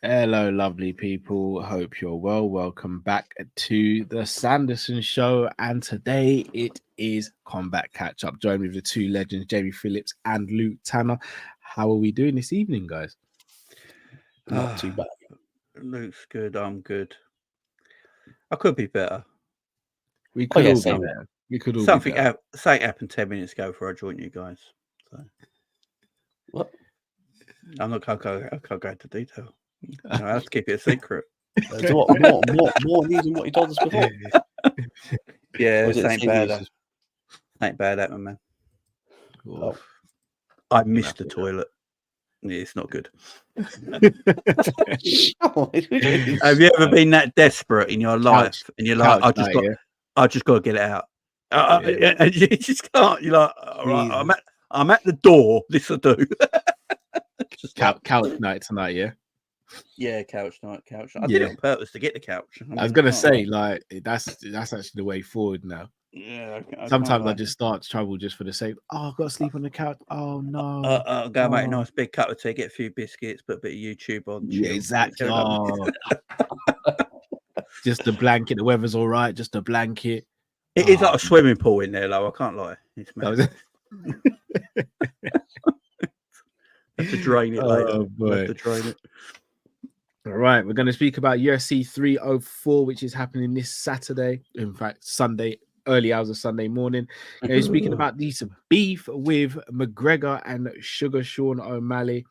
Hello, lovely people. Hope you're well. Welcome back to the Sanderson Show. And today it is Combat Catch Up. Joined with the two legends, Jamie Phillips and Luke Tanner. How are we doing this evening, guys? Not too bad. Luke's good. I'm good. I could be better. We could all be better. We could all something be better. Something happened 10 minutes ago before I joined you guys. So. What? I can't go into detail. I have to keep it a secret. More news than what you told us before. Yeah, it ain't bad. Ain't bad happening, man. Oh. I missed the toilet. Yeah, it's not good. Have you ever been that desperate in your life? And you're like, I just got to get it out. And you just can't. You're like, all right, I'm at the door. This will do. Couch night tonight, yeah. Yeah, couch night. I did it on purpose to get the couch. I was gonna say, like, that's actually the way forward now. Yeah. Sometimes I just start trouble just for the sake. Oh, I've got to sleep on the couch. Oh no. I'll go make a nice big cup of tea, get a few biscuits, put a bit of YouTube on. Yeah, exactly. Oh. Just a blanket. The weather's all right. Just a blanket. It is like a swimming pool in there, though. I can't lie. It's have to drain it later. Oh, boy. Have to drain it. All right, we're going to speak about UFC 304, which is happening this Saturday. In fact, Sunday, early hours of Sunday morning. We're speaking about this beef with McGregor and Sugar Sean O'Malley.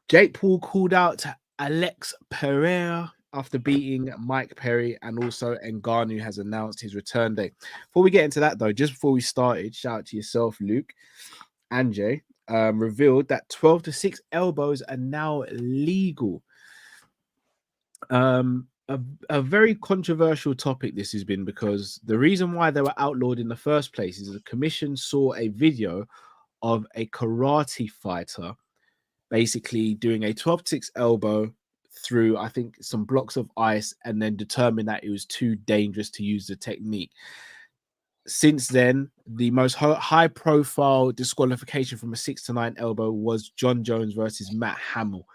Jake Paul called out Alex Pereira after beating Mike Perry, and also Ngannou has announced his return date. Before we get into that, though, just before we started, shout out to yourself, Luke and Jay, revealed that 12-6 elbows are now legal. A very controversial topic this has been, because the reason why they were outlawed in the first place is the commission saw a video of a karate fighter basically doing a 12-6 elbow through, I think, some blocks of ice, and then determined that it was too dangerous to use the technique. Since then, the most high-profile disqualification from a 6-9 elbow was John Jones versus Matt Hamill.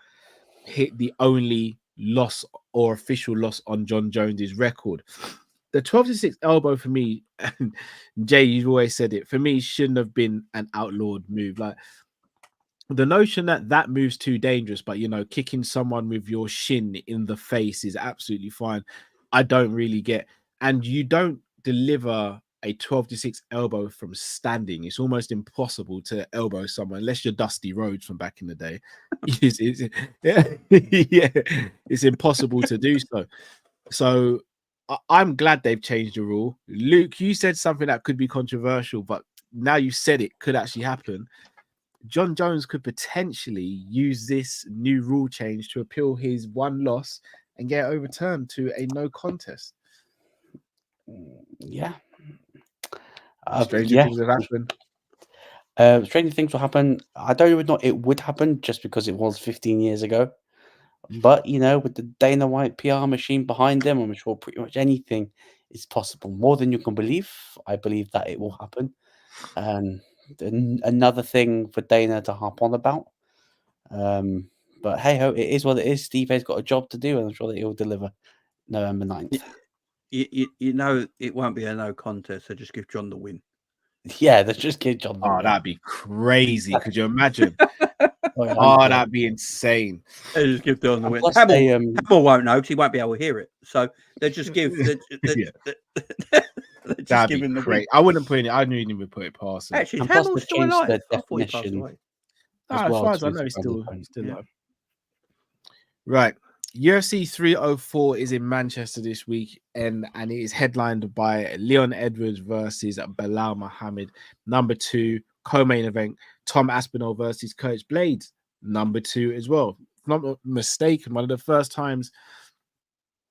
Hit the only loss or official loss on John Jones's record. The 12-6 elbow for me, Jay, you've always said it, for me shouldn't have been an outlawed move. Like, the notion that move's too dangerous, but kicking someone with your shin in the face is absolutely fine. I don't really get, and you don't deliver a 12-6 elbow from standing. It's almost impossible to elbow someone unless you're Dusty Rhodes from back in the day. It's impossible to do so. So I'm glad they've changed the rule. Luke, you said something that could be controversial, but now you said it could actually happen. John Jones could potentially use this new rule change to appeal his one loss and get overturned to a no contest. Yeah. Stranger things have happened. Stranger things will happen. I don't even know it would happen just because it was 15 years ago. But, with the Dana White PR machine behind them, I'm sure pretty much anything is possible. More than you can believe. I believe that it will happen. Another thing for Dana to harp on about. But hey-ho, it is what it is. Steve A's got a job to do, and I'm sure that he'll deliver November 9th. You know it won't be a no contest, so just give John the win. Yeah, let's just give John the win. That'd be crazy. Could you imagine? That'd be insane. They just give John the win. Hamill won't know because he won't be able to hear it. So they just give. That'd be great. I wouldn't put it. I wouldn't even put it past him. Actually, Hamill's still alive. I thought he passed away. As far as I know, he's still alive. Right. UFC 304 is in Manchester this week, and it is headlined by Leon Edwards versus Bilal Muhammad. Number 2, co-main event, Tom Aspinall versus Curtis Blades. Number 2 as well. If I'm not mistaken, one of the first times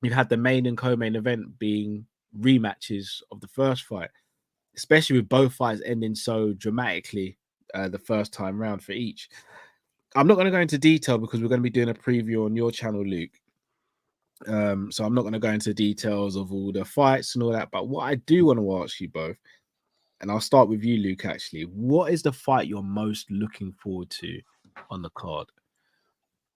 you've had the main and co-main event being rematches of the first fight, especially with both fights ending so dramatically the first time round for each. I'm not going to go into detail because we're going to be doing a preview on your channel, Luke. So I'm not going to go into details of all the fights and all that. But what I do want to ask you both, and I'll start with you, Luke, actually. What is the fight you're most looking forward to on the card?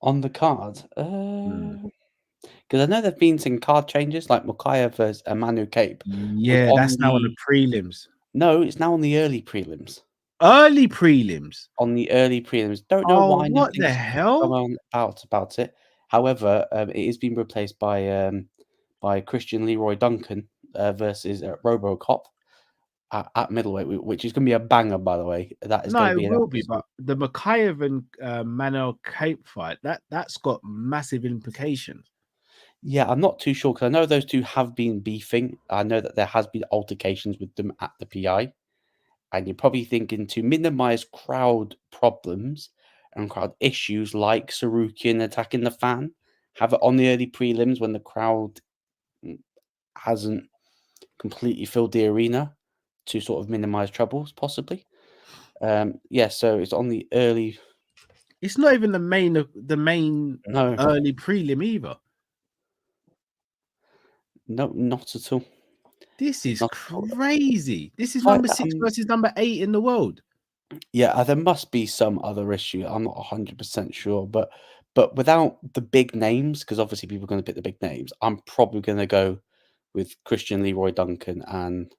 On the card, because I know there've been some card changes, like Mokaev versus Manu Cape. Yeah, that's now on the prelims. No, it's now on the early prelims. Early prelims. On the early prelims. Don't know why. What the hell? About it. However, it is being replaced by Christian Leroy Duncan versus RoboCop at middleweight, which is going to be a banger, by the way. That is going to be. It will be, but the Mokaev and Manuel Cape fight that's got massive implications. Yeah, I'm not too sure because I know those two have been beefing. I know that there has been altercations with them at the PI, and you're probably thinking to minimize crowd problems and crowd issues like Sarukian attacking the fan, have it on the early prelims when the crowd hasn't completely filled the arena to sort of minimize troubles, possibly. Yeah, so it's on the early. It's not even the main No. early prelim either. No, not at all. This is crazy. This is number 6 versus number 8 in the world. Yeah, there must be some other issue. I'm not 100% sure, but without the big names, because obviously people are going to pick the big names, I'm probably going to go with Christian Leroy Duncan and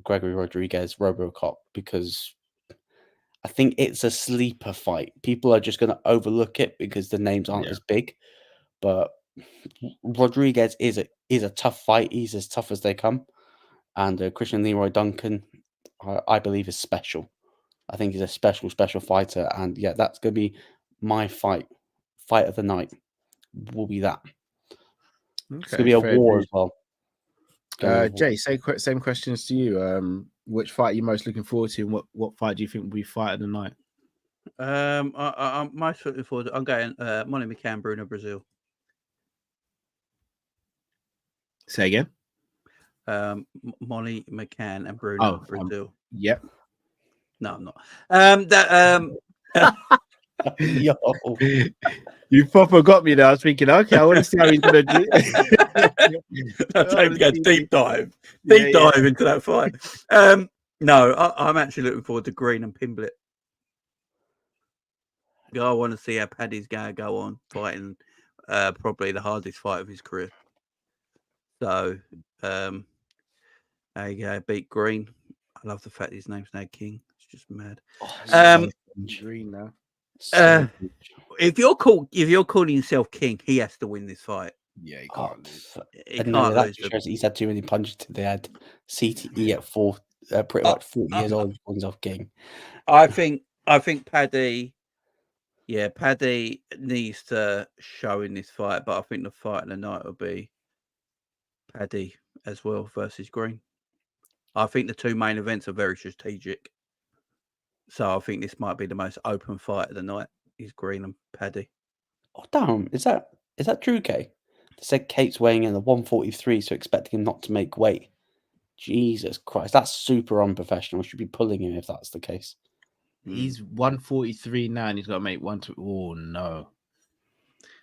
Gregory Rodriguez RoboCop, because I think it's a sleeper fight. People are just going to overlook it because the names aren't as big, but Rodriguez is a tough fight. He's as tough as they come, and Christian Leroy Duncan, I believe, is special. I think he's a special fighter, and yeah, that's gonna be my fight of the night. Will be that. Okay, it's gonna be a war as well. Jay, same questions to you. Which fight are you most looking forward to, and what fight do you think will be fight of the night? I'm most looking forward to. I'm going Molly McCann, Bruno Brazil. Say again. Molly McCann and Bruno Brazil. Yep. No, I'm not. Yo. You proper got me there. I was thinking, okay, I want to see how he's gonna do. Time to go deep dive into that fight. No, I'm actually looking forward to Green and Pimblett. I want to see how Paddy's gonna go on fighting probably the hardest fight of his career. So there you go, beat Green. I love the fact his name's now King. It's just mad. Green now. If you're calling yourself King, he has to win this fight. Yeah, he can't lose. He can't lose. He's had too many punches to the head. CTE at pretty much 40 years old, calling himself King. I think Paddy. Yeah, Paddy needs to show in this fight, but I think the fight of the night will be Paddy as well versus Green. I think the two main events are very strategic. So I think this might be the most open fight of the night. Is Green and Paddy. Oh damn! Is that true, Kay? They said Kate's weighing in at 143, so expecting him not to make weight. Jesus Christ, that's super unprofessional. We should be pulling him if that's the case. He's 143 now, and he's got to make one. Oh no!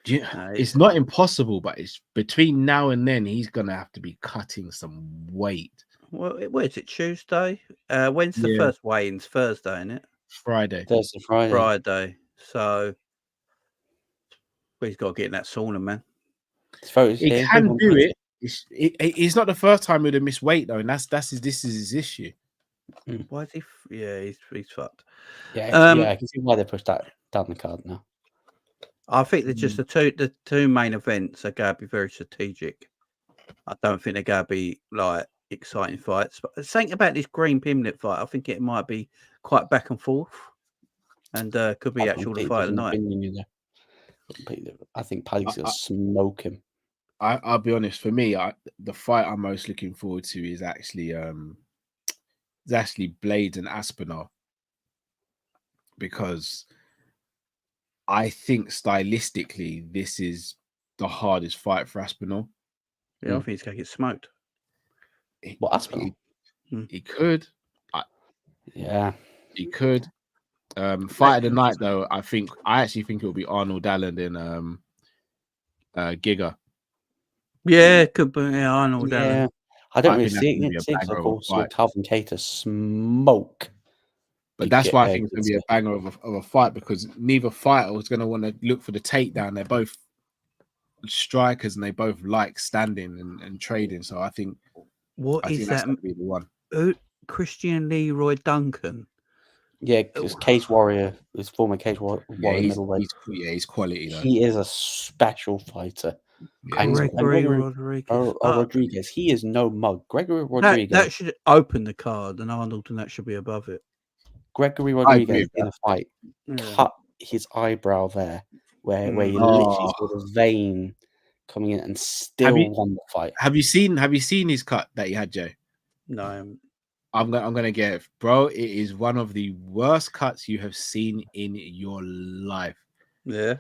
It's not impossible, but it's between now and then he's gonna have to be cutting some weight. Well, where's it? Tuesday? When's the first weigh-ins? Thursday, isn't it? Friday. Friday. So he's got to get in that sauna, man. He can do it. It's not the first time he'd have missed weight though, and this is his issue. Why is he? Yeah, he's fucked. Yeah, I can see why they pushed that down the card now. I think they're just the two main events are going to be very strategic. I don't think they're going to be like exciting fights. But something about this Green Pimblett fight, I think it might be quite back and forth, and could be actual the fight of the night. I think Paddy's going to smoke him. I'll be honest. For me, the fight I'm most looking forward to is actually Blades and Aspinall, because I think stylistically this is the hardest fight for Aspinall. Yeah, I think he's going to get smoked. What, Aspinall? He could. He could. Fight of the night, though, I actually think it'll be Arnold Allen and Giga. Yeah, it could be Arnold Allen. I don't really see it. Of course, with Calvin Cater smoke But that's why I think it's going to be a banger of a fight, because neither fighter was going to want to look for the takedown. They're both strikers and they both like standing and trading. So I think that's going to be the one. Christian Leroy Duncan. Yeah, because Cage Warrior, his former Cage Warrior middleweight. He's quality. Though. He is a special fighter. Yeah, Gregory Rodriguez. Rodriguez. He is no mug. Gregory Rodriguez. That should open the card, and Arnold, and that should be above it. Gregory Rodriguez in a fight cut his eyebrow there, where you literally saw the vein coming in, and still won the fight. Have you seen his cut that he had, Jay? No. I'm gonna get it, bro. It is one of the worst cuts you have seen in your life. Yeah,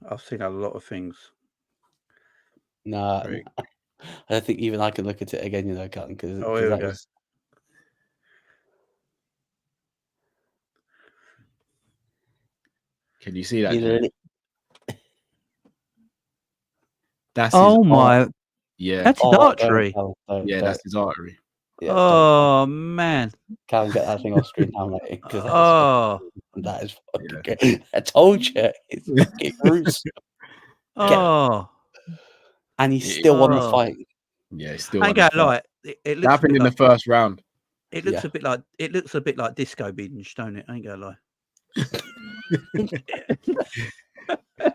I've seen a lot of things. Nah, I don't think even I can look at it again. You know, Cutting, because that was. Can you see that? That's my. Yeah, that's his artery. That's his artery. Yeah, man, Can't get that thing off screen now, mate. That is fucking good. I told you, it's fucking gruesome. And he still won the fight. Yeah, still. I ain't gonna lie. It looks happened in the first round. It looks a bit like disco binge, don't it? I ain't gonna lie.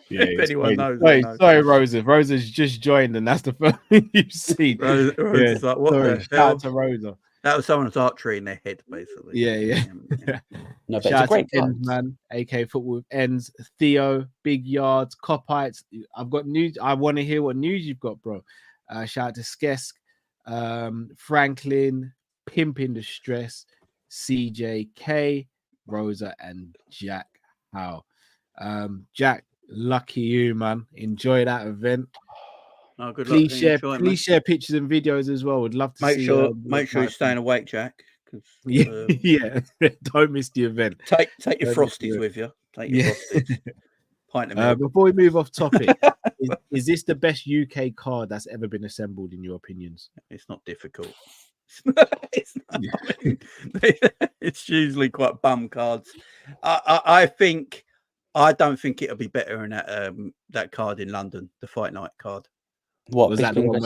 Yeah, if anyone knows. Sorry, Rosa. Rosa's just joined, and that's the first thing you've seen. Rosa's like, what the hell? Shout out to Rosa. That was someone's artery in their head, basically. Yeah. No, but shout it's a great out to Ends, man. AK Football with Ends, Theo, Big Yards, Copites. I've got news. I want to hear what news you've got, bro. Shout out to Skesk, Franklin, Pimp in Distress, CJK, Rosa, and Jack Howe. Jack, lucky you, man. Enjoy that event. Oh, good please share pictures and videos as well. Would love to see. Make sure you're staying awake, Jack. Yeah, don't miss the event. Take your frosties with you. Take your frosties. Pint of milk. Before we move off topic, is this the best UK card that's ever been assembled in your opinions? It's not difficult. It's not, it's usually quite bum cards. I don't think it'll be better than that card in London, the Fight Night card. What was that the one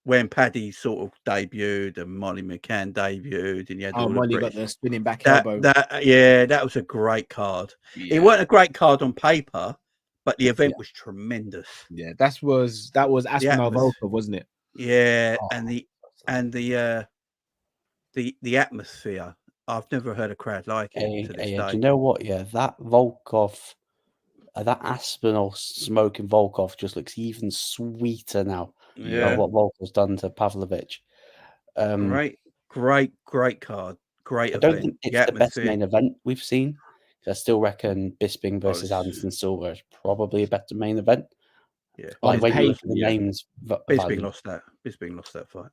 when Paddy sort of debuted and Molly McCann debuted, and you had Molly got the spinning back elbow. That was a great card. Yeah. It wasn't a great card on paper, but the event was tremendous. Yeah, that was Aspinall Volkov, wasn't it? Yeah, and the atmosphere. I've never heard a crowd like it to this day. Do you know what? Yeah, that Volkov, that Aspinall smoking Volkov just looks even sweeter now. Yeah, what Volkov's done to Pavlovich. Great card. Great event. I don't think it's the best main event we've seen. I still reckon Bisping versus Anderson Silva is probably a better main event. Yeah, like when you look at the names, Bisping lost that. Bisping lost that fight.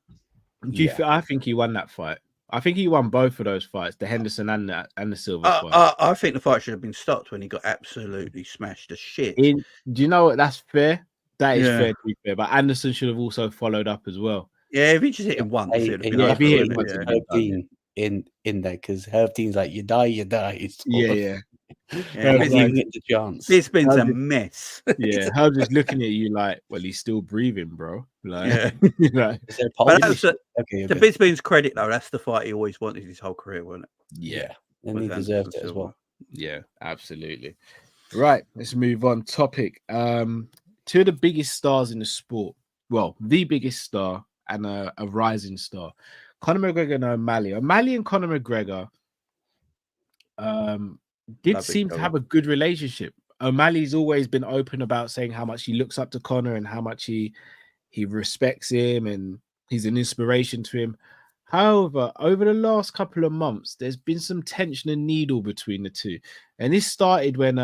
I think he won that fight. I think he won both of those fights, the Henderson and the Silva fight. I think the fight should have been stopped when he got absolutely smashed to shit. Do you know what? That's fair. That is fair to be fair. But Anderson should have also followed up as well. Yeah, if he just hit him once, it would have been Herb Dean in there, because Herb Dean's like, you die. Yeah. Herb's even get the chance. Bisping's a mess. Yeah, Herb's just looking at you like, well, he's still breathing, bro. Like, but to Bisping's credit, though, that's the fight he always wanted his whole career, wasn't it? Yeah, and he deserved it as well. Yeah, absolutely. Right, let's move on. Topic. Two of the biggest stars in the sport. Well, the biggest star and a rising star. Conor McGregor and O'Malley. O'Malley and Conor McGregor did seem to have a good relationship. O'Malley's always been open about saying how much he looks up to Conor and how much he respects him and he's an inspiration to him. However, over the last couple of months, there's been some tension and needle between the two. And this started when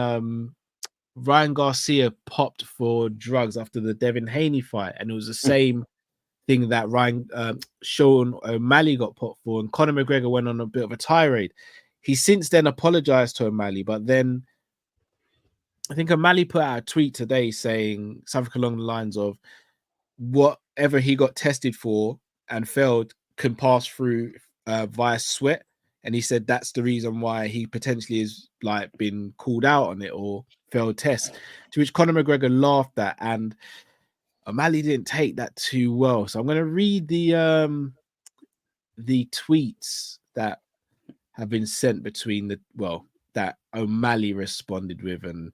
Ryan Garcia popped for drugs after the Devin Haney fight. And it was the same thing that Sean O'Malley got popped for. And Conor McGregor went on a bit of a tirade. He since then apologized to O'Malley, but then I think O'Malley put out a tweet today saying something along the lines of whatever he got tested for and failed can pass through via sweat, and he said that's the reason why he potentially is like been called out on it or failed tests. To which Conor McGregor laughed at, and O'Malley didn't take that too well. So I'm going to read the tweets that have been sent between that O'Malley responded with, and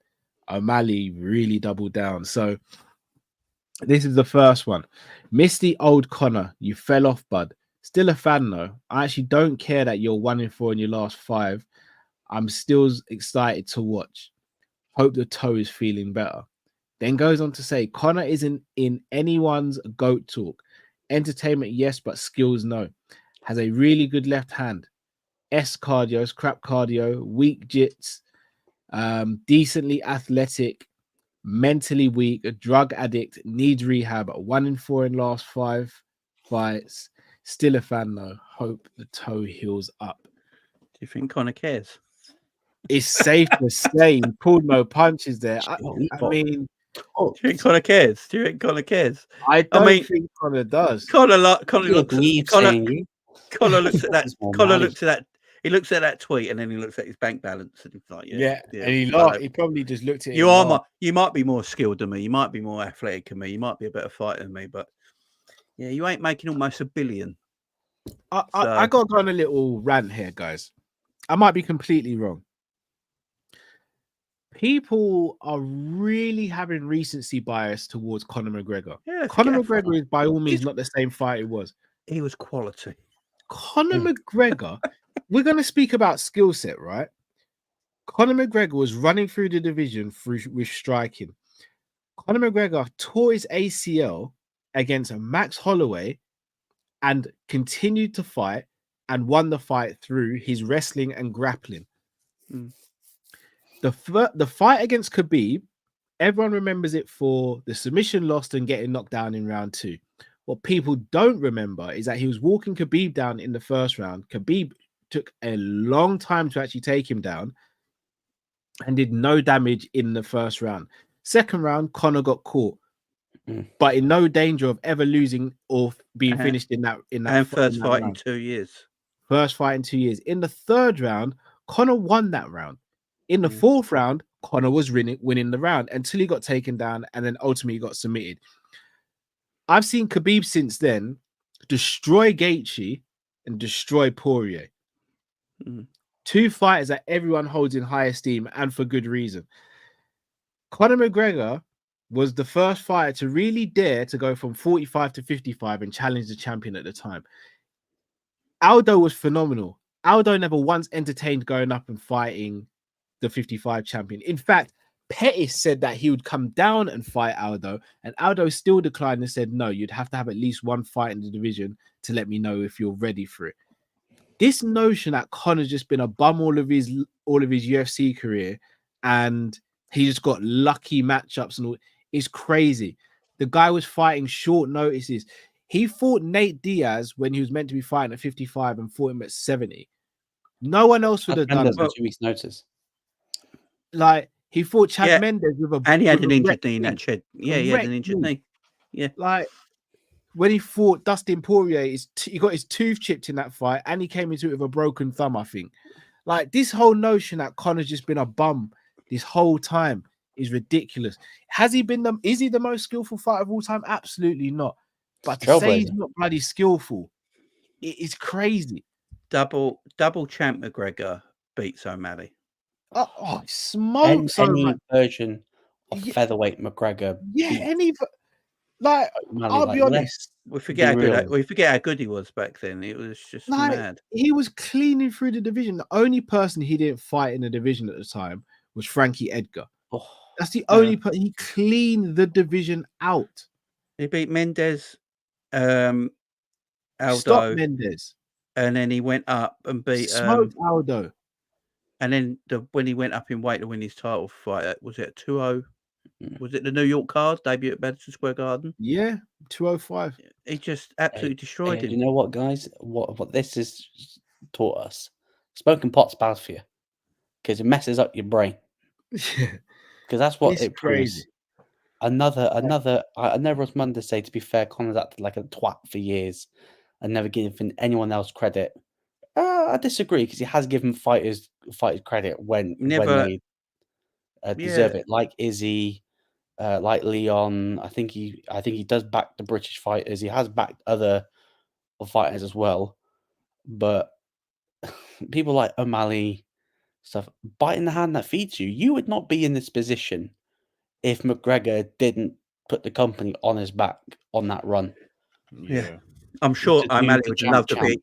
O'Malley really doubled down. So this is the first one. Misty old Conor, you fell off, bud. Still a fan though. I actually don't care that you're 1-4 in your last 5. I'm still excited to watch. Hope the toe is feeling better. Then goes on to say, Conor isn't in anyone's GOAT talk. Entertainment, yes, but skills, no. Has a really good left hand. S cardio, scrap cardio, weak jits, decently athletic, mentally weak, a drug addict, needs rehab, 1-4 in last 5 fights. Still a fan though. Hope the toe heals up. Do you think Conor cares? It's safe to say he pulled no punches there. I mean, do you think Conor cares? Do you think Conor cares? I don't think Conor does. Conor looks at that. Conor looks at that. He looks at that tweet and then he looks at his bank balance and he's like, yeah. And he laughed. He probably just looked at it. You might be more skilled than me. You might be more athletic than me. You might be a better fighter than me. But yeah, you ain't making almost $1 billion. I got to go on a little rant here, guys. I might be completely wrong. People are really having recency bias towards Conor McGregor. Yeah, Conor McGregor is by all means not the same fight he was. He was quality. Conor McGregor, we're going to speak about skill set, right? Conor McGregor was running through the division with striking. Conor McGregor tore his ACL against Max Holloway and continued to fight and won the fight through his wrestling and grappling. The fight against Khabib, everyone remembers it for the submission loss and getting knocked down in round 2. What people don't remember is that he was walking Khabib down in the first round. Khabib took a long time to actually take him down and did no damage in the first round. Second round, Conor got caught, but in no danger of ever losing or being finished in that. First fight in 2 years. First fight in 2 years. In the third round, Conor won that round. In the fourth round, Conor was winning the round until he got taken down and then ultimately got submitted. I've seen Khabib since then destroy Gaethje and destroy Poirier. 2 fighters that everyone holds in high esteem and for good reason. Conor McGregor was the first fighter to really dare to go from 45 to 55 and challenge the champion at the time. Aldo was phenomenal. Aldo never once entertained going up and fighting the 55 champion. In fact, Pettis said that he would come down and fight Aldo, and Aldo still declined and said, no, you'd have to have at least one fight in the division to let me know if you're ready for it. This notion that Conor's just been a bum all of his UFC career and he just got lucky matchups and all is crazy. The guy was fighting short notices. He fought Nate Diaz when he was meant to be fighting at 55 and fought him at 70. No one else would have done it. 2 weeks' notice. Like, he fought Chad Mendes with a... And he had an injured knee in that shed. Yeah, he had an injured knee. Yeah. Like, when he fought Dustin Poirier, he got his tooth chipped in that fight and he came into it with a broken thumb, I think. Like, this whole notion that Conor's just been a bum this whole time is ridiculous. Is he the most skillful fighter of all time? Absolutely not. But to say he's not bloody skillful, it is crazy. Double champ McGregor beats O'Malley. Oh, smokes any version of featherweight McGregor. Yeah, I'll be honest. We forget how good he was back then. It was just mad. He was cleaning through the division. The only person he didn't fight in the division at the time was Frankie Edgar. That's the only person. He cleaned the division out. He beat Mendes, Aldo. Stop Mendes. And then he went up and beat Aldo. And then when he went up in weight to win his title fight, was it 2-0? Was it the New York card debut at Madison Square Garden? Yeah, 205. He just absolutely destroyed him. You know what, guys? What this has taught us? Smoking pot's bad for you because it messes up your brain. Because that's what it proves. Another. I never was Monday say. To be fair, Conor's acted like a twat for years, and never giving anyone else credit I disagree because he has given fighters credit when they deserve it, like Izzy, like Leon. I think he does back the British fighters. He has backed other fighters as well, but people like O'Malley, stuff, biting the hand that feeds you. You would not be in this position if McGregor didn't put the company on his back on that run. Yeah. I'm sure O'Malley would love to be.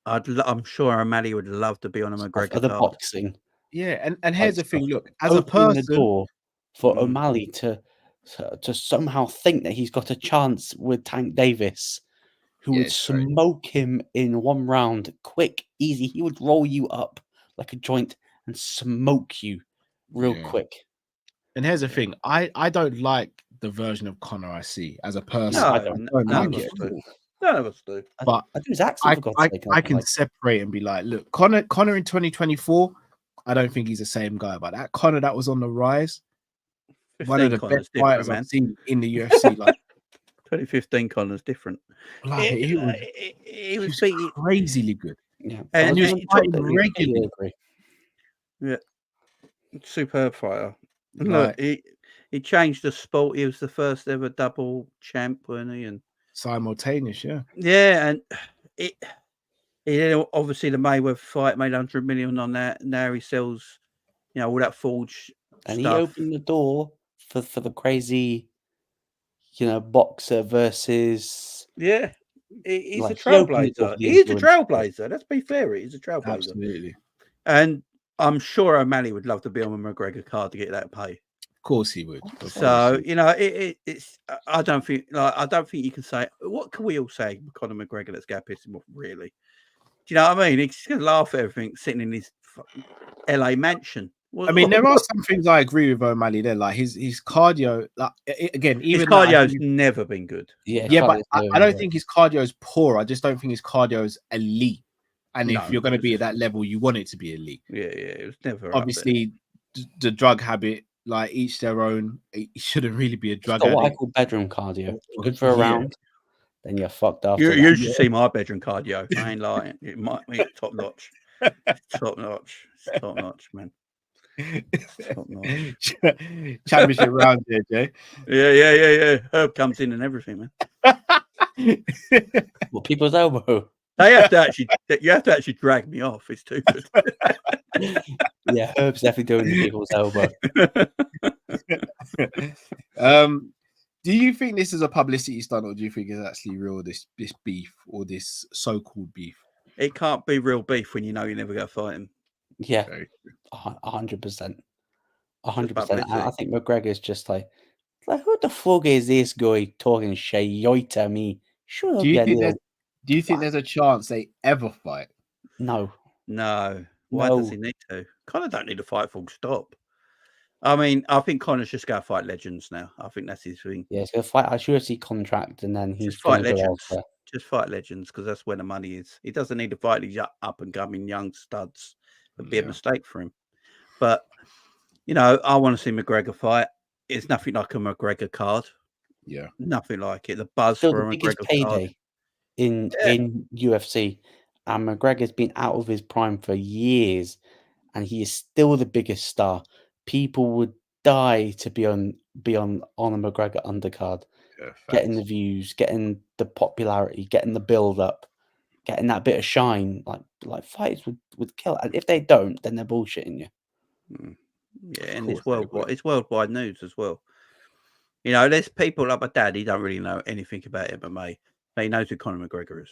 I'm sure O'Malley would love to be on a McGregor card. The card. boxing. Yeah, and here's the thing. Look, as opening a person, the door for O'Malley to somehow think that he's got a chance with Tank Davis, who would smoke him in one round, quick, easy. He would roll you up like a joint and smoke you real quick. And here's the thing: I don't like the version of Conor I see as a person. No, I don't like it. None of us do. But I do his accent, for God's sake. I can separate and be like, look, Conor in 2024, I don't think he's the same guy. But that Conor that was on the rise, one of the best fighters I've seen in the UFC. Like 2015 Conor's different. Like, he was crazily good. Yeah, and he was fighting regularly. Yeah, superb fighter. Look, he changed the sport. He was the first ever double champ, wasn't he? And simultaneous, yeah, and obviously the Mayweather fight made 100 million on that. Now he sells, all that forged and stuff. He opened the door for the crazy, boxer versus. Yeah, he's a trailblazer. He's a trailblazer. Let's be fair, he's a trailblazer. Absolutely. And I'm sure O'Malley would love to be on a McGregor card to get that pay. Of course he would. So it's. I don't think you can say. What can we all say? Conor McGregor, that's going to piss him off. Really? Do you know what I mean? He's going to laugh at everything sitting in his LA mansion. I mean, there are some things I agree with O'Malley there. Like his cardio. Like again, even his cardio's never been good. Yeah, but I don't think his cardio is poor. I just don't think his cardio is elite. And if you're going to be at that level, you want it to be elite. Yeah, it was never. Obviously, the drug habit. Like each their own. It shouldn't really be a drug. What I call bedroom cardio. Good for a round, then you're fucked up. You should see my bedroom cardio. I ain't lying. It might be top notch. Top notch. Top notch, man. Top notch. Championship round there, Jay. Yeah. Herb comes in and everything, man. Well, people's elbow. You have to actually drag me off. It's too good. Yeah, Herb's definitely doing the people's elbow. Do you think this is a publicity stunt, or do you think it's actually real? This beef or this so-called beef? It can't be real beef when you know you're never going to fight him. Yeah, 100%. 100%. I think McGregor's just like who the fuck is this guy talking shit to me? Shut up, do you think there's a chance they ever fight? No. Why does he need to? Conor don't need to fight full stop. I mean, I think Conor's just going to fight legends now. I think that's his thing. Yeah, he's going to fight a UFC contract, and then he's going to fight legends. Just fight legends, because that's where the money is. He doesn't need to fight these up and coming young studs. It'd be a mistake for him. But I want to see McGregor fight. It's nothing like a McGregor card. Yeah, nothing like it. The buzz still for a McGregor card in UFC, and McGregor's been out of his prime for years, and he is still the biggest star. People would die to be on a McGregor undercard, getting the views, getting the popularity, getting the build up, getting that bit of shine. Like fights would kill. And if they don't, then they're bullshitting you. Yeah, and it's worldwide news as well. There's people like my dad. He don't really know anything about MMA, but he knows who Conor McGregor is.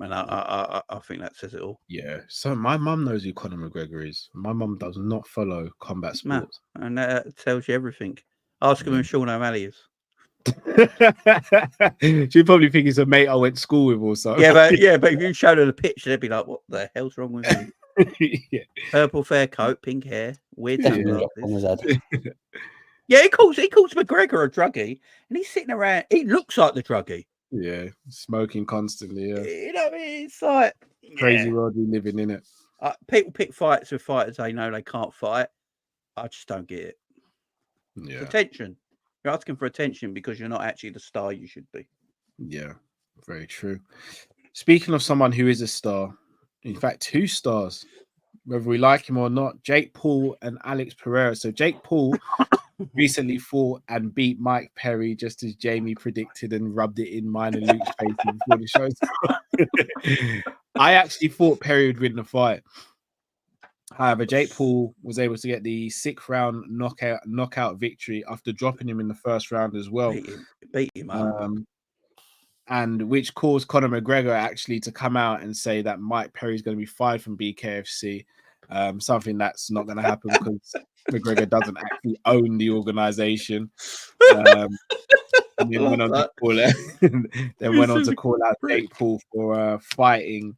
And I think that says it all. Yeah. So my mum knows who Conor McGregor is. My mum does not follow combat sports. And that tells you everything. Ask him who Sean O'Malley is. She'd probably think he's a mate I went to school with or something. Yeah, but if you showed her the picture, they'd be like, what the hell's wrong with him? Purple fair coat, pink hair, weird sunglasses. Yeah, he calls McGregor a druggie, and he's sitting around. He looks like the druggie. Yeah, smoking constantly. Yeah, I mean, it's like crazy world we living in it. People pick fights with fighters they know they can't fight. I just don't get it. Yeah, attention. You're asking for attention because you're not actually the star you should be. Yeah, very true. Speaking of someone who is a star, in fact, 2 stars, whether we like him or not, Jake Paul and Alex Pereira. So Jake Paul recently fought and beat Mike Perry, just as Jamie predicted, and rubbed it in mine and Luke's face before the show. I actually thought Perry would win the fight. However, Jake Paul was able to get the 6th round knockout victory after dropping him in the 1st round as well. Beat him up. And which caused Conor McGregor actually to come out and say that Mike Perry is going to be fired from BKFC. Something that's not going to happen because McGregor doesn't actually own the organization. And then went on to call out Jake Paul for fighting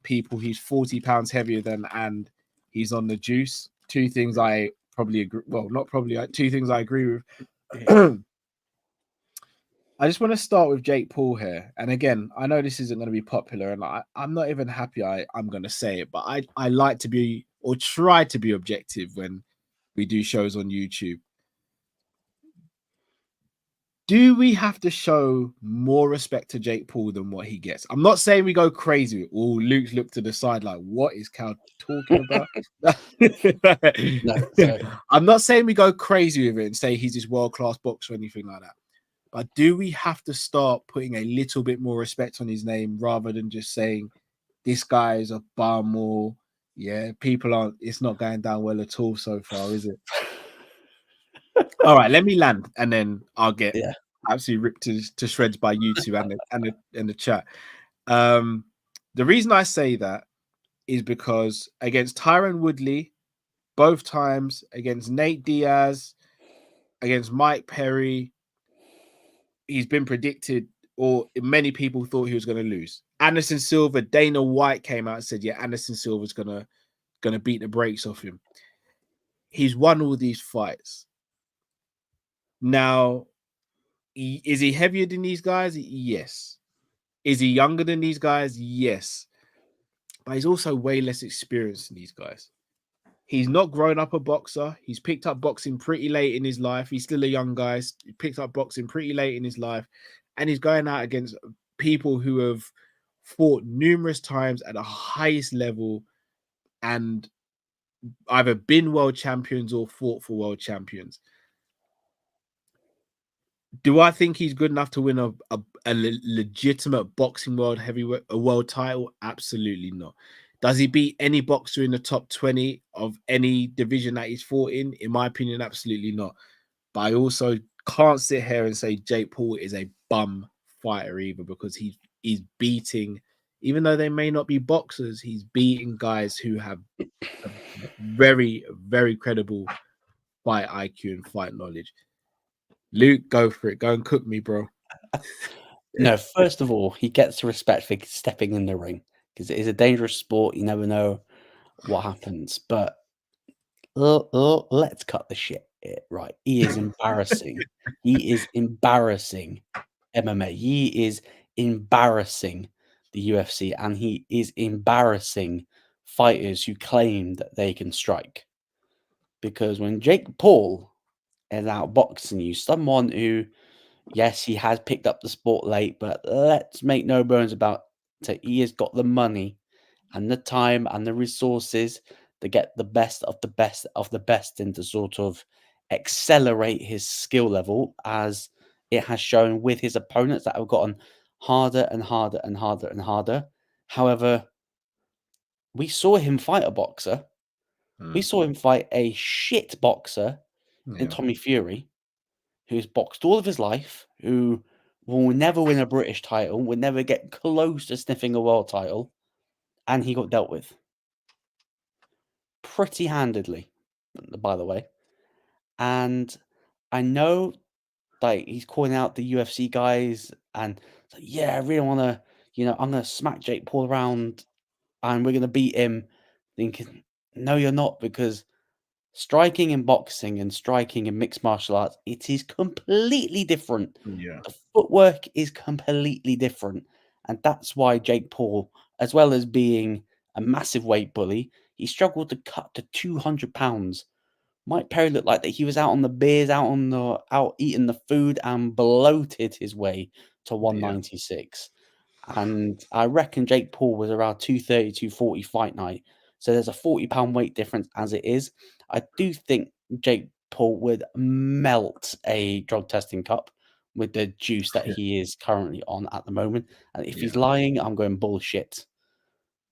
people he's 40 pounds heavier than, and he's on the juice. 2 things I probably agree. Well, not probably. 2 things I agree with. I just want to start with Jake Paul here. And again, I know this isn't going to be popular, and I'm not even happy I'm going to say it, but I like to be, or try to be, objective when we do shows on YouTube. Do we have to show more respect to Jake Paul than what he gets? I'm not saying we go crazy. Oh, Luke's looked to the side like, what is Cal talking about? No, I'm not saying we go crazy with it and say he's this world-class boxer or anything like that. But do we have to start putting a little bit more respect on his name rather than just saying this guy is a bum, or it's not going down well at all so far, is it? All right, let me land and then I'll get absolutely ripped to shreds by YouTube and the chat. The reason I say that is because against Tyron Woodley, both times, against Nate Diaz, against Mike Perry, he's been predicted, or many people thought he was going to lose. Anderson Silva, Dana White came out and said, Anderson Silva's gonna beat the brakes off him. He's won all these fights. Now, is he heavier than these guys? Yes. Is he younger than these guys? Yes. But he's also way less experienced than these guys. He's not grown up a boxer. He's picked up boxing pretty late in his life. He's still a young guy. He picked up boxing pretty late in his life. And he's going out against people who have fought numerous times at the highest level and either been world champions or fought for world champions. Do I think he's good enough to win a legitimate boxing world heavyweight world title? Absolutely not. Does he beat any boxer in the top 20 of any division that he's fought in? In my opinion, absolutely not. But I also can't sit here and say Jake Paul is a bum fighter either, because he's beating, even though they may not be boxers, he's beating guys who have a very, very credible fight IQ and fight knowledge. Luke, go for it. Go and cook me, bro. No, first of all, he gets respect for stepping in the ring, because it is a dangerous sport. You never know what happens. But let's cut the shit right. He is embarrassing. He is embarrassing MMA. He is embarrassing the UFC, and he is embarrassing fighters who claim that they can strike. Because when Jake Paul is outboxing you, someone who, yes, he has picked up the sport late, but let's make no bones about it, he has got the money and the time and the resources to get the best of the best of the best and to sort of accelerate his skill level, as it has shown with his opponents that have gotten harder and harder and harder and harder. However, we saw him fight a boxer. We saw him fight a shit boxer in Tommy Fury, who's boxed all of his life, who will never win a British title, will never get close to sniffing a world title, and he got dealt with pretty handedly, by the way. And I know, like, he's calling out the UFC guys, and like, yeah, I really want to, I'm going to smack Jake Paul around, and we're going to beat him. Thinking, no, you're not, because striking in boxing and striking in mixed martial arts, it is completely different. Yeah. The footwork is completely different. And that's why Jake Paul, as well as being a massive weight bully, he struggled to cut to 200 pounds. Mike Perry looked like that he was out on the beers, out eating the food, and bloated his way to 196. And I reckon Jake Paul was around 230, 240 fight night. So there's a 40-pound weight difference as it is. I do think Jake Paul would melt a drug testing cup with the juice that he is currently on at the moment. And if he's lying, I'm going bullshit.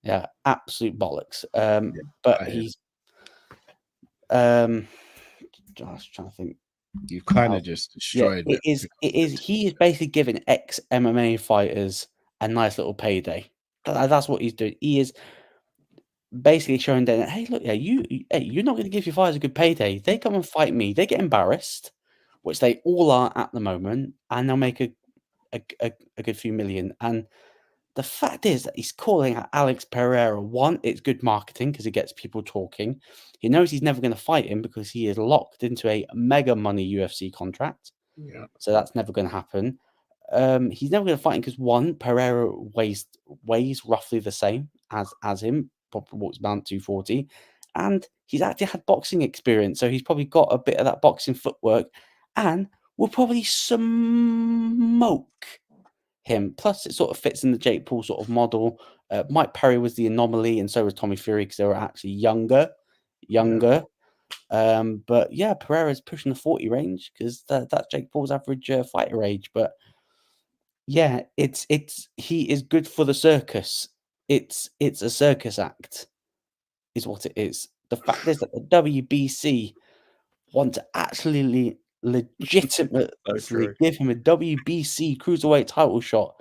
Yeah, absolute bollocks. But he's just trying to think. You've kind of just destroyed it. He is basically giving ex MMA fighters a nice little payday. That's what he's doing. He is basically showing them, hey, look, you're not going to give your fighters a good payday. They come and fight me. They get embarrassed, which they all are at the moment, and they'll make a good few million. And the fact is that he's calling out Alex Pereira. One, it's good marketing because it gets people talking. He knows he's never going to fight him because he is locked into a mega money UFC contract. Yeah. So that's never going to happen. He's never going to fight him because one, Pereira weighs roughly the same as him, probably walks about 240, and he's actually had boxing experience, so he's probably got a bit of that boxing footwork, and will probably smoke him. Plus, it sort of fits in the Jake Paul sort of model. Mike Perry was the anomaly, and so was Tommy Fury because they were actually younger. But yeah, Pereira's pushing the 40 range because that's Jake Paul's average fighter age. But yeah, he is good for the circus. It's a circus act, is what it is. The fact is that the WBC want to actually legitimately give him a WBC cruiserweight title shot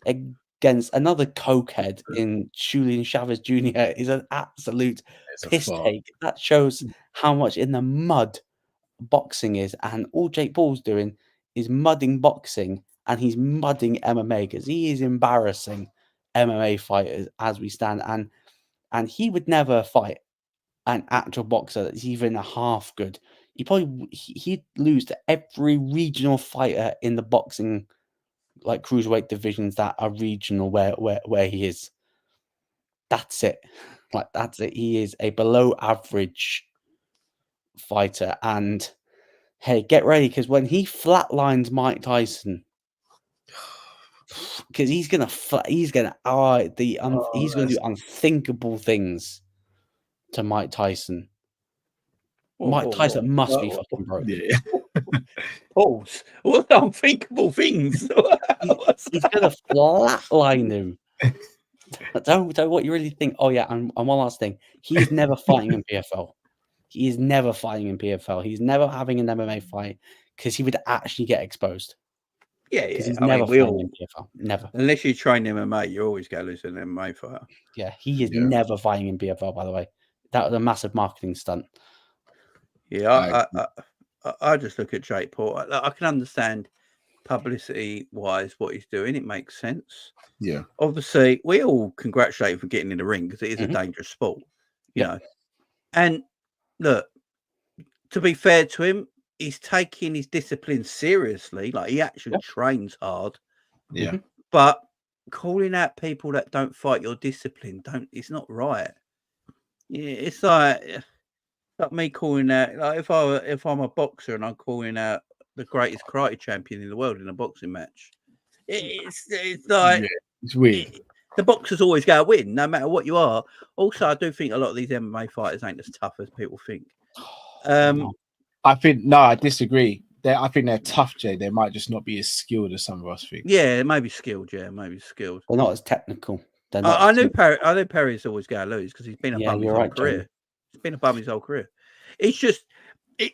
against another cokehead in Julian Chavez Jr. is an absolute piss take. That shows how much in the mud boxing is, and all Jake Paul's doing is mudding boxing, and he's mudding MMA because he is embarrassing MMA fighters as we stand, and he would never fight an actual boxer that's even a half good. He'd lose to every regional fighter in the boxing, like cruiserweight divisions that are regional where he is. That's it. That's it. He is a below average fighter. And hey, get ready, because when he flatlines Mike Tyson, because he's gonna do unthinkable things to Mike Tyson. Mike Tyson must be fucking broke. Yeah. Pause. What unthinkable things? He's gonna flatline him. Don't what you really think. Oh yeah, and one last thing. He's never fighting in PFL. He is never fighting in PFL. He's never having an MMA fight because he would actually get exposed. Yeah, because he's never fighting in PFL. Never. Unless you train MMA, you're always going to lose an MMA fighter. Yeah, he is never fighting in PFL. By the way, that was a massive marketing stunt. Yeah, I just look at Jake Paul. I can understand publicity-wise what he's doing. It makes sense. Yeah. Obviously, we all congratulate him for getting in the ring because it is a dangerous sport, you know. And look, to be fair to him, he's taking his discipline seriously. Like, he actually trains hard. Yeah. But calling out people that don't fight your discipline, it's not right. Yeah, it's like me calling out, like if I'm a boxer and I'm calling out the greatest karate champion in the world in a boxing match, it's like it's weird. The boxers always go win, no matter what you are. Also, I do think a lot of these MMA fighters ain't as tough as people think. I disagree. I think they're tough, Jay. They might just not be as skilled as some of us think. Yeah, maybe skilled. Yeah, maybe skilled. They're not as technical. I knew Perry's always going to lose because he's been a bum his whole career. Jamie. He's been a bum his whole career. It's just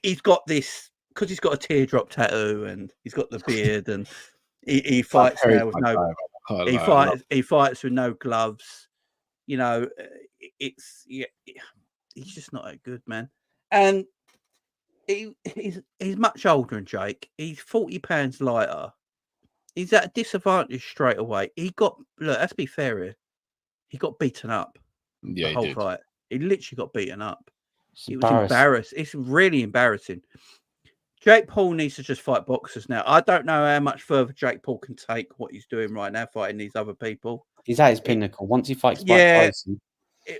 he's got this because he's got a teardrop tattoo and he's got the beard and he fights now with no. He fights with no gloves. You know, he's just not that good, man. And he's much older than Jake. He's 40 pounds lighter. He's at a disadvantage straight away. Let's be fair here. He got beaten up. Yeah, the whole fight. He literally got beaten up. It was embarrassed. It's really embarrassing. Jake Paul needs to just fight boxers now. I don't know how much further Jake Paul can take what he's doing right now, fighting these other people. He's at his pinnacle. Once he fights Tyson, he's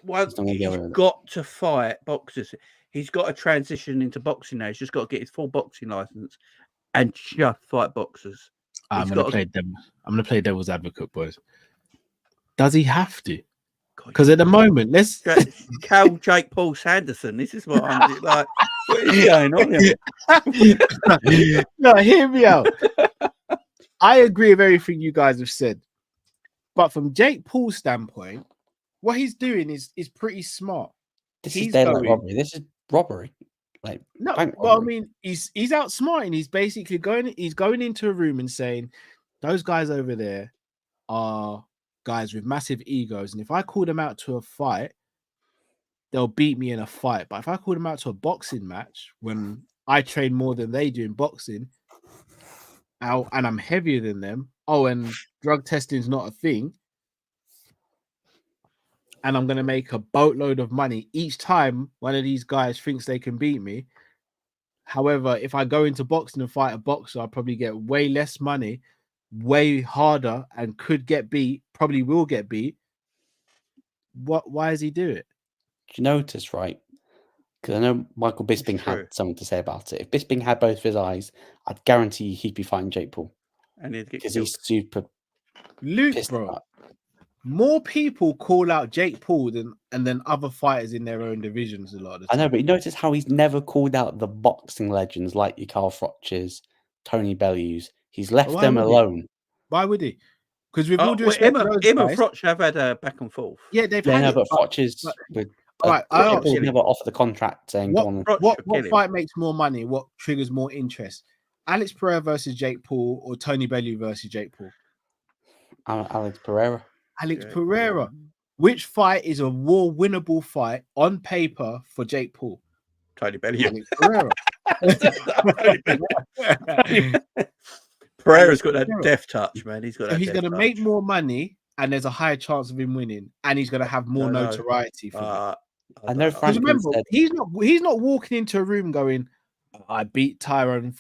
got to fight boxers. He's got to transition into boxing now. He's just got to get his full boxing license and just fight boxers. I'm going to play devil's advocate, boys. Does he have to? Because at the moment, let's Cal Jake Paul Sanderson. This is what I'm like. What is going on here? No, hear me out. I agree with everything you guys have said, but from Jake Paul's standpoint, what he's doing is pretty smart. This is daylight robbery. This is robbery. Like no, bank well, robbery. I mean, he's outsmarting. He's basically going into a room and saying, those guys over there are guys with massive egos, and if I call them out to a fight, they'll beat me in a fight. But if I call them out to a boxing match, when I train more than they do in boxing, and I'm heavier than them, and drug testing is not a thing, and I'm going to make a boatload of money each time one of these guys thinks they can beat me. However, if I go into boxing and fight a boxer, I'll probably get way less money, way harder, and could get beat, probably will get beat. Why does he do it? Do you notice, right? Because I know Michael Bisping had something to say about it. If Bisping had both of his eyes, I'd guarantee he'd be fighting Jake Paul. And he'd get because he's super Luke, bro. More people call out Jake Paul than other fighters in their own divisions a lot of the time. I know, but you notice how he's never called out the boxing legends like your Carl Froch's, Tony Bellews. He's left them alone. Why would he? Because we've all just him and Froch have had a back and forth. Yeah, they've had it, but Froch is all right. I never offer the contract saying what fight makes more money? What triggers more interest? Alex Pereira versus Jake Paul or Tony Bellew versus Jake Paul? Alex Pereira. Pereira. Which fight is a more winnable fight on paper for Jake Paul? Tony Bellew. Alex Pereira. Pereira's got that death touch, man. He's got. So he's going to make more money, and there's a higher chance of him winning, and he's going to have more notoriety. For I know. Remember, he's not walking into a room going, "I beat Tyron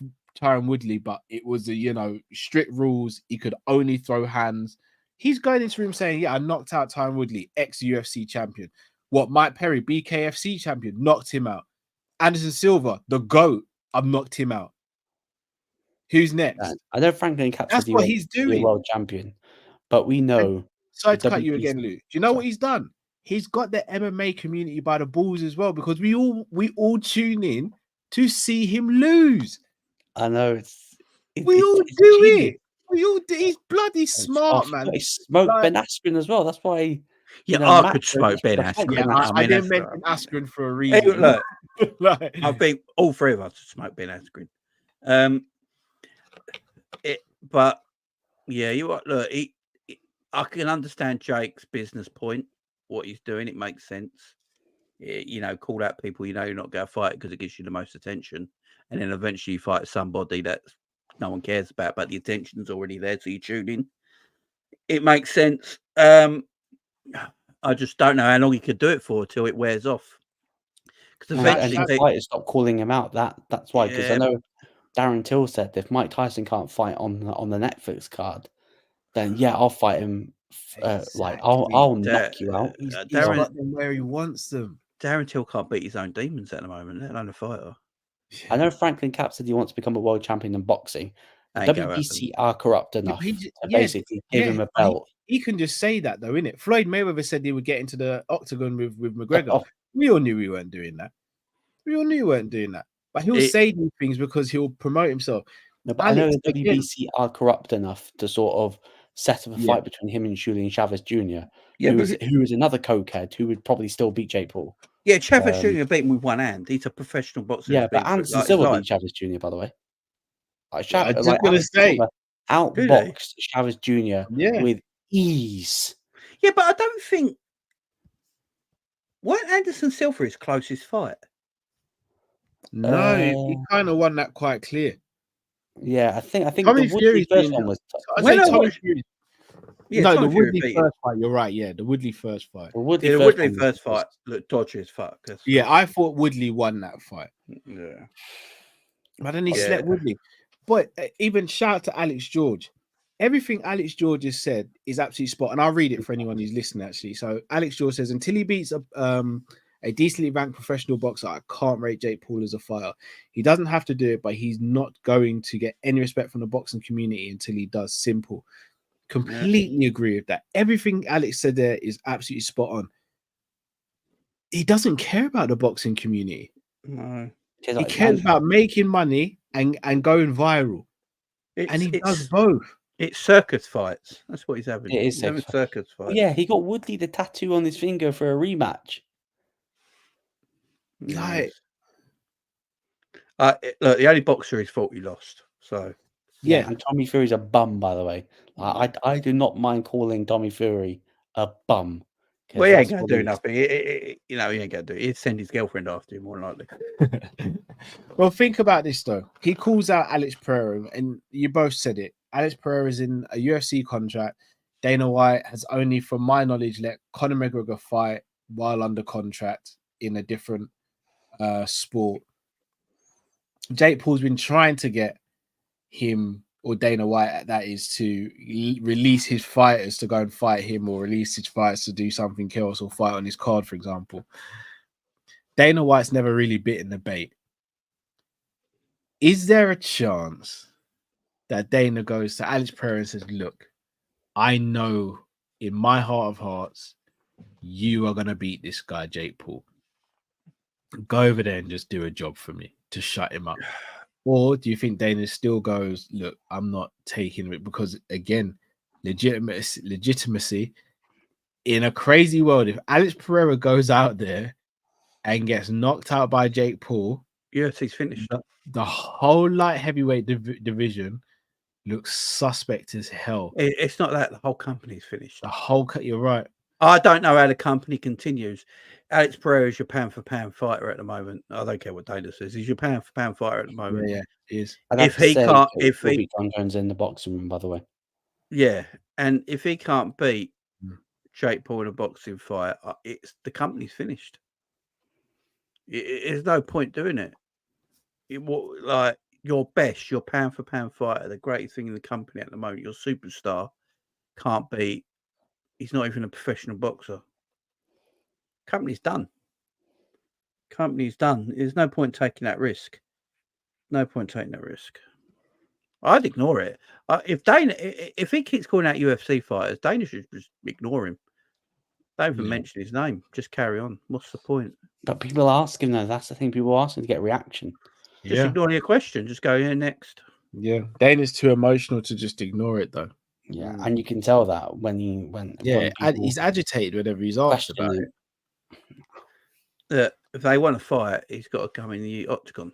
Woodley, but it was a strict rules. He could only throw hands." He's going into the room saying, "Yeah, I knocked out Tyron Woodley, ex-UFC champion. What, Mike Perry, BKFC champion, knocked him out. Anderson Silva, the GOAT, I've knocked him out. Who's next?" I know Franklin Cap That's what he's doing. World champion, but we know. Sorry to cut you again, Luke. Do you know what he's done? He's got the MMA community by the balls as well, because we all tune in to see him lose. I know we all do it. We all do. He's bloody smart, man. He smoked Ben Askren as well. That's why. I could smoke Ben Askren. Yeah, I didn't mention Askren for a reason. Hey, look, I think all three of us smoke Ben Askren. But yeah, look. I can understand Jake's business point. What he's doing, it makes sense. Call out people you're not going to fight because it gives you the most attention, and then eventually you fight somebody that no one cares about, but the attention's already there, so you tune in. It makes sense. I just don't know how long he could do it for till it wears off. Because eventually, fighters stop calling him out. That's why. Because I know Darren Till said if Mike Tyson can't fight on the Netflix card, then I'll fight him. I'll knock you out. He's got them where he wants them. Darren Till can't beat his own demons at the moment, let alone a fighter. I know Franklin Cap said he wants to become a world champion in boxing. WBC are corrupt enough to basically give him a belt. He can just say that, though, innit? Floyd Mayweather said he would get into the octagon with McGregor. We all knew we weren't doing that. But he'll say these things because he'll promote himself. No, but I know the WBC are corrupt enough to sort of set up a fight between him and Julian Chavez Jr., who is another cokehead who would probably still beat Jake Paul. Yeah, Chavez Jr. beat him with one hand. He's a professional boxer. Yeah, but Anderson Silva beat Chavez Jr., by the way. I was just going to say, outboxed Chavez Jr. with ease. Yeah, but I don't think... Weren't Anderson Silva his closest fight? No, he kind of won that quite clear. Yeah, I think the Woodley first one was tough. The Woodley first fight. You're right. Yeah, the Woodley first fight. The Woodley first fight looked dodgy as fuck. Yeah, I thought Woodley won that fight. Yeah, but then he slept Woodley. But even shout out to Alex George. Everything Alex George has said is absolutely spot. And I'll read it for anyone who's listening. Actually, so Alex George says until he beats a decently ranked professional boxer, I can't rate Jake Paul as a fighter. He doesn't have to do it, but he's not going to get any respect from the boxing community until he does. Simple. Completely agree with that. Everything Alex said there is absolutely spot on. He doesn't care about the boxing community. No. He cares about making money and going viral. And he does both. It's circus fights. That's what he's having. It is circus fights. Well, yeah, he got Woodley the tattoo on his finger for a rematch. Like, look, the only boxer he's fought he lost. So yeah, and Tommy Fury's a bum, by the way. I do not mind calling Tommy Fury a bum. Well, he ain't gonna do nothing. He ain't gonna do it. He'd send his girlfriend after him, more likely. Well, think about this though. He calls out Alex Pereira, and you both said it. Alex Pereira is in a UFC contract. Dana White has only, from my knowledge, let Conor McGregor fight while under contract in a different sport. Jake Paul's been trying to get him, or Dana White, that is, to release his fighters to go and fight him, or release his fighters to do something else, or fight on his card, for example. Dana White's never really bitten the bait. Is there a chance that Dana goes to Alex Pereira and says, look, I know in my heart of hearts, you are going to beat this guy, Jake Paul. Go over there and just do a job for me to shut him up. Or do you think Dana still goes, look, I'm not taking it? Because, again, legitimacy in a crazy world, if Alex Pereira goes out there and gets knocked out by Jake Paul, UFC's finished. The whole light heavyweight division looks suspect as hell. It's not that the whole company's finished. You're right. I don't know how the company continues. Alex Pereira is your pound for pound fighter at the moment. I don't care what Dana says. He's your pound for pound fighter at the moment. Yeah, he is. If he can't, John Jones in the boxing room, by the way. Yeah, and if he can't beat Jake Paul in a boxing fight, the company's finished. There's no point doing it. Like your best, your pound for pound fighter, the greatest thing in the company at the moment, your superstar, can't beat. He's not even a professional boxer. Company's done. There's no point taking that risk. I'd ignore it. If he keeps calling out UFC fighters, Dana should just ignore him. Don't even mention his name. Just carry on. What's the point? But people ask him though. That's the thing. People are asking to get a reaction. Just ignore your question. Just go next. Yeah, Dana's too emotional to just ignore it though. Yeah, and you can tell that when he's agitated whenever he's asked about it. That if they want to fight, he's got to come in the octagon.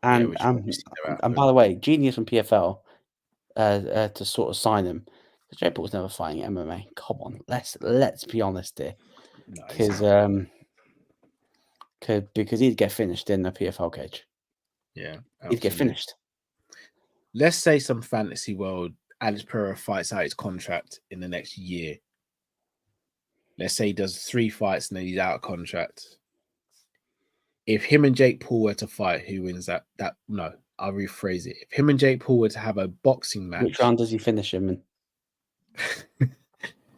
And by the way, genius from PFL to sort of sign him. Jake Paul's never fighting MMA. Come on, let's be honest here, because he'd get finished in the PFL cage. Yeah, absolutely. He'd get finished. Let's say some fantasy world, Alex Pereira fights out his contract in the next year. Let's say he does 3 fights and then he's out of contract. If him and Jake Paul were to fight, who wins that? No, I'll rephrase it. If him and Jake Paul were to have a boxing match, which round does he finish him in?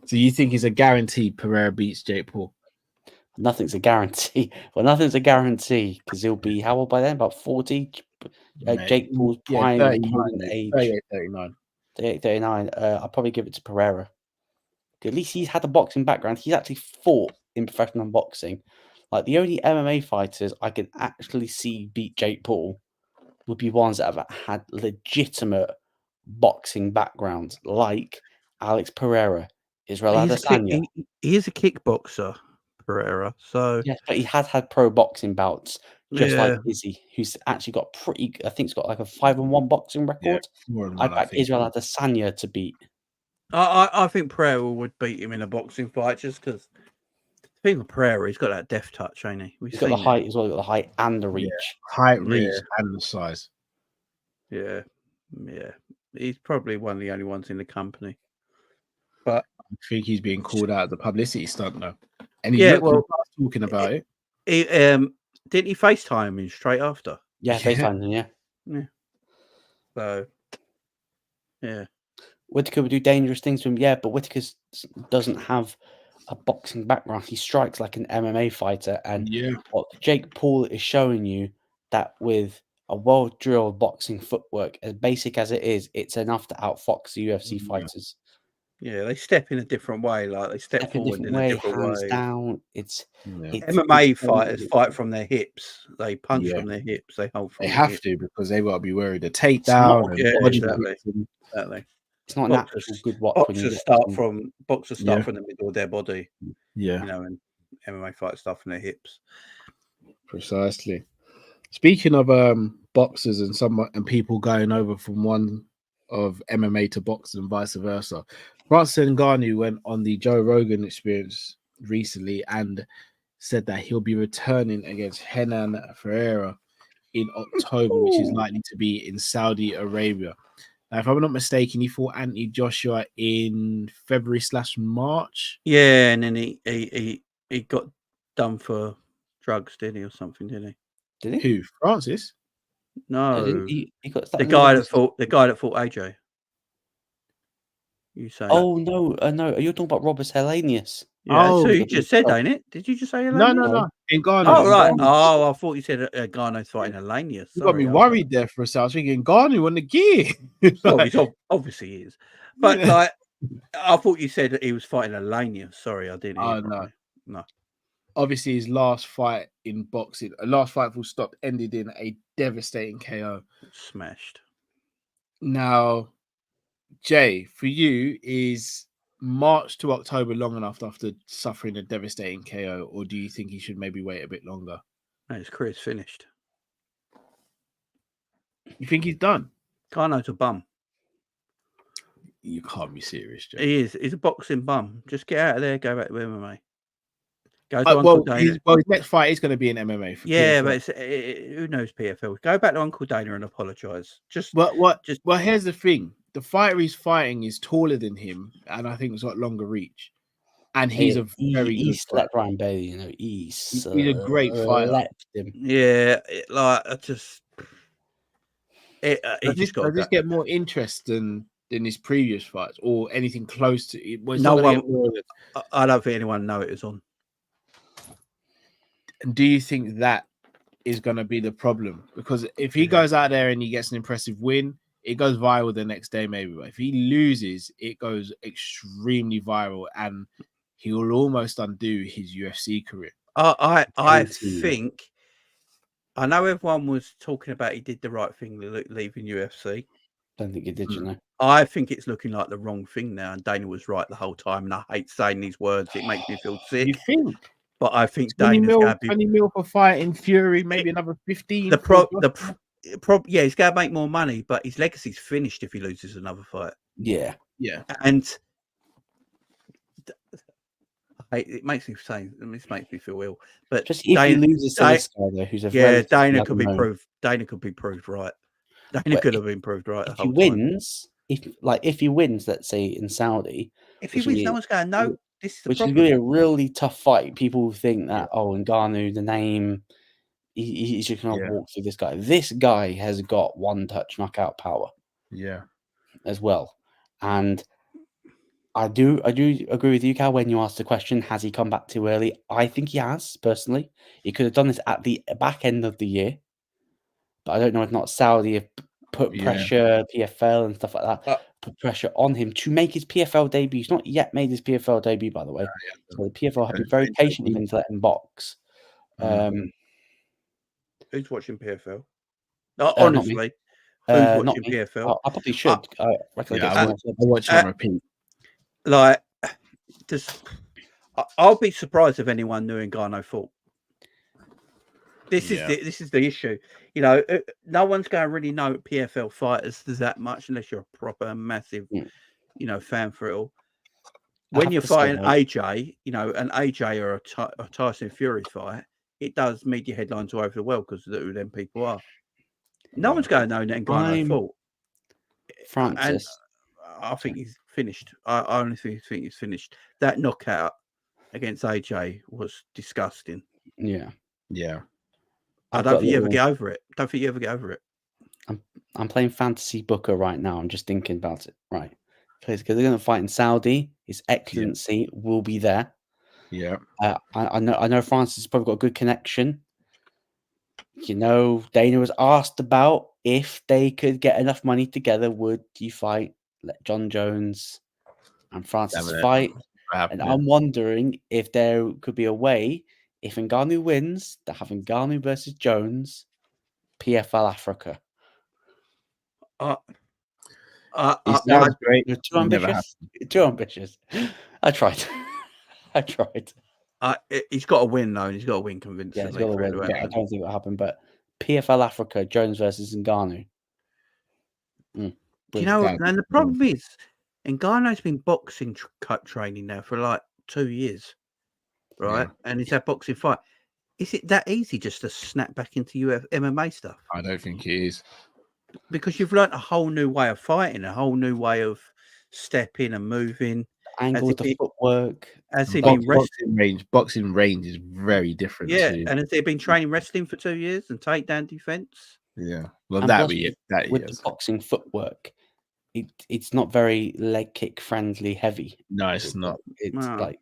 So you think it's a guarantee Pereira beats Jake Paul? Nothing's a guarantee. Well, nothing's a guarantee because he'll be how old by then? About 40. Jake Paul's prime age. 39. 39. I'll probably give it to Pereira. At least he's had a boxing background. He's actually fought in professional boxing. Like the only MMA fighters I can actually see beat Jake Paul would be ones that have had legitimate boxing backgrounds, like Alex Pereira, Israel Adesanya. He is a kickboxer, Pereira. So yes, but he has had pro boxing bouts, just like Izzy, who's actually got I think he's got like a 5-1 boxing record. I'd back Israel Adesanya to beat. I think Pereira would beat him in a boxing fight just because. The thing with Pereira, he's got that death touch, ain't he? He's got the height as well. He's got the height and the reach. Height, reach, and the size. Yeah. He's probably one of the only ones in the company. But I think he's being called out as a publicity stunt now. And he's talking about it. Didn't he FaceTime him straight after? Yeah, FaceTime him, yeah. So, yeah. Whittaker would do dangerous things to him, but Whittaker doesn't have a boxing background. He strikes like an MMA fighter, and what Jake Paul is showing you that with a well-drilled boxing footwork, as basic as it is, it's enough to outfox the UFC fighters. Yeah, they step in a different way. Like they step forward in a different hands way. down. MMA fighters fight from their hips. They punch from their hips. They hold from They their have hips. to because they've got to be worried the takedown. Exactly. It's not natural good watch when you boxers start from the middle of their body. Yeah, you know, and MMA fighters start from their hips. Precisely. Speaking of boxers and people going over from one of MMA to boxing and vice versa, Francis Ngannou went on the Joe Rogan Experience recently and said that he'll be returning against Renan Ferreira in October, which is likely to be in Saudi Arabia. Now, if I'm not mistaken, he fought Anthony Joshua in February/March. Yeah, and then he got done for drugs, did he, or something? Did he? Did he? Who? Francis? No, he got the guy that fought AJ. You say? Oh no, no! Are you talking about Robert Helenius? Yeah, so you just said, ain't it? Did you just say Helenius? No. Ngannou. Oh right. Oh, I thought you said Ngannou's fighting Helenius. You got me worried there for a second. I was thinking Ngannou on the gear. Well, obviously he is, but like I thought you said that he was fighting Helenius. Sorry, I didn't hear. No. Obviously, his last fight in boxing, last fight full stop, ended in a devastating KO. Smashed. Now, Jay, for you, is March to October long enough after suffering a devastating KO, or do you think he should maybe wait a bit longer? No, his career's finished. You think he's done? Ngannou's a bum. You can't be serious, Jay. He is. He's a boxing bum. Just get out of there. Go back to MMA. Go to Uncle Dana. His next fight is going to be in MMA. Yeah, PFL. But who knows PFL? Go back to Uncle Dana and apologise. Well, here's the thing: the fighter he's fighting is taller than him, and I think he's got longer reach. And he's a very good slept Ryan Bailey. You know, he's a great fighter. Yeah, Does this get more interest than his previous fights or anything close to it? I don't think anyone know it is on. And do you think that is going to be the problem? Because if he goes out there and he gets an impressive win, it goes viral the next day, maybe. But if he loses, it goes extremely viral, and he will almost undo his UFC career. I think. I know everyone was talking about he did the right thing leaving UFC. Don't think he did, you know. I think it's looking like the wrong thing now, and Dana was right the whole time. And I hate saying these words; it makes me feel sick. You think? But I think Dana's going to be 20 mil for fighting Fury, maybe another 15. He's going to make more money, but his legacy's finished if he loses another fight. Yeah. And it makes me say, this makes me feel ill. But just if he loses to this guy, though, who's a Dana could be proved. Dana could be proved right. Dana could have been proved right. If he wins, if he wins, let's say in Saudi, if he wins, no one's going no. This is the which is going to be a really tough fight. People think that Ngannou, the name, he's just going to walk through this guy. This guy has got one-touch knockout power. Yeah, as well. And I do agree with you, Cal, when you asked the question, has he come back too early? I think he has, personally. He could have done this at the back end of the year. But I don't know if not Saudi have put pressure, PFL and stuff like that, put pressure on him to make his PFL debut. He's not yet made his PFL debut, by the way. So the PFL have been very patient with him to let him box. Who's watching PFL? No, honestly, who's watching PFL? I probably should. I watch on repeat. Like, I'll be surprised if anyone knew Ngannou fought. This is the issue. You know, no one's going to really know PFL fighters that much unless you're a proper massive, fan for it all. When you're fighting AJ, an AJ or a Tyson Fury fight, it does media headlines all over the world because of who them people are. No one's going to know that Ngannou fought. Francis. And I think he's finished. I honestly think he's finished. That knockout against AJ was disgusting. Yeah. I don't think you ever get over it. I'm playing Fantasy Booker right now. I'm just thinking about it. Right. Because they're going to fight in Saudi. His Excellency will be there. Yeah. I know Francis has probably got a good connection you know, Dana was asked about if they could get enough money together, would you fight, let John Jones and Francis fight? And I'm wondering if there could be a way, if Ngannou wins, to have Ngannou versus Jones, PFL Africa. It sounds great. You're too ambitious. Too ambitious. I tried. I tried. He's got to win though. He's got to win convincingly. Yeah, he's got to win. But I don't think it'll happen. But PFL Africa, Jones versus Ngannou. You know, and the problem is, Ngannou's been boxing training now for like 2 years, right? Yeah. And he's had boxing fight. Is it that easy just to snap back into MMA stuff? I don't think it is. Because you've learnt a whole new way of fighting, a whole new way of stepping and moving. Angle, the footwork. Has he been wrestling? Boxing range is very different. Yeah, and has he been training wrestling for 2 years and takedown defense? Yeah, well, with the boxing footwork, it's not very leg kick friendly heavy. No, it's not. It's like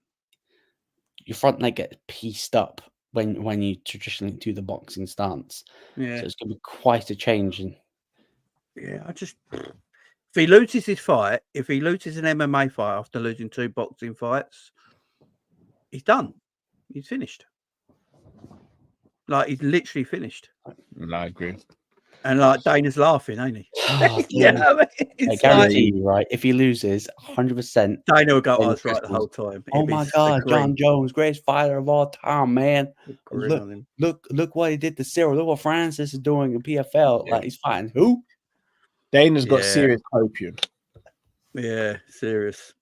your front leg gets pieced up when you traditionally do the boxing stance. Yeah, so it's going to be quite a change. Yeah, if he loses his fight, if he loses an MMA fight after losing 2 boxing fights, he's done. He's finished. Like, he's literally finished. I agree. And like Dana's laughing, ain't he? Oh, yeah, I guarantee you, right? If he loses, 100%, Dana will go, "I was right the whole time." Oh my God, John Jones, greatest fighter of all time, man! Look what he did to Cyril. Look what Francis is doing in PFL. Yeah. Like, he's fighting who? Dana's got serious copium. Yeah, serious.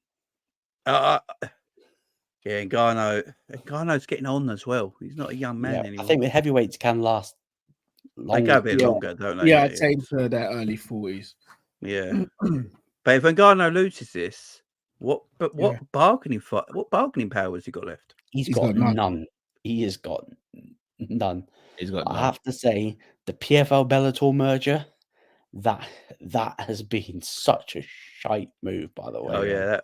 Yeah, Ngannou's getting on as well. He's not a young man anymore. I think the heavyweights can last longer. They go a bit longer, don't they? Yeah, I'd say into their early 40s. Yeah. But if Ngannou loses this, what bargaining power has he got left? He's got none. He has got none. I have to say, the PFL Bellator merger, that has been such a shite move, by the way. Oh yeah,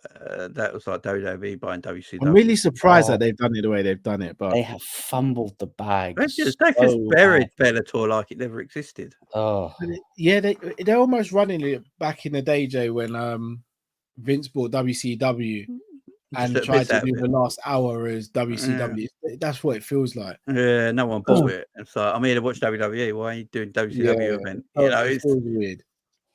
that was like WWE buying WCW. I'm really surprised that they've done it the way they've done it, but they have fumbled the bag. They've just buried Bellator like it never existed. Oh yeah, they're almost running it back in the day, Jay, when Vince bought WCW and tried to do the last hour as WCW. Yeah. That's what it feels like. Yeah, no one bought it. And so I'm here to watch WWE. Why are you doing WCW event? You know, it's weird.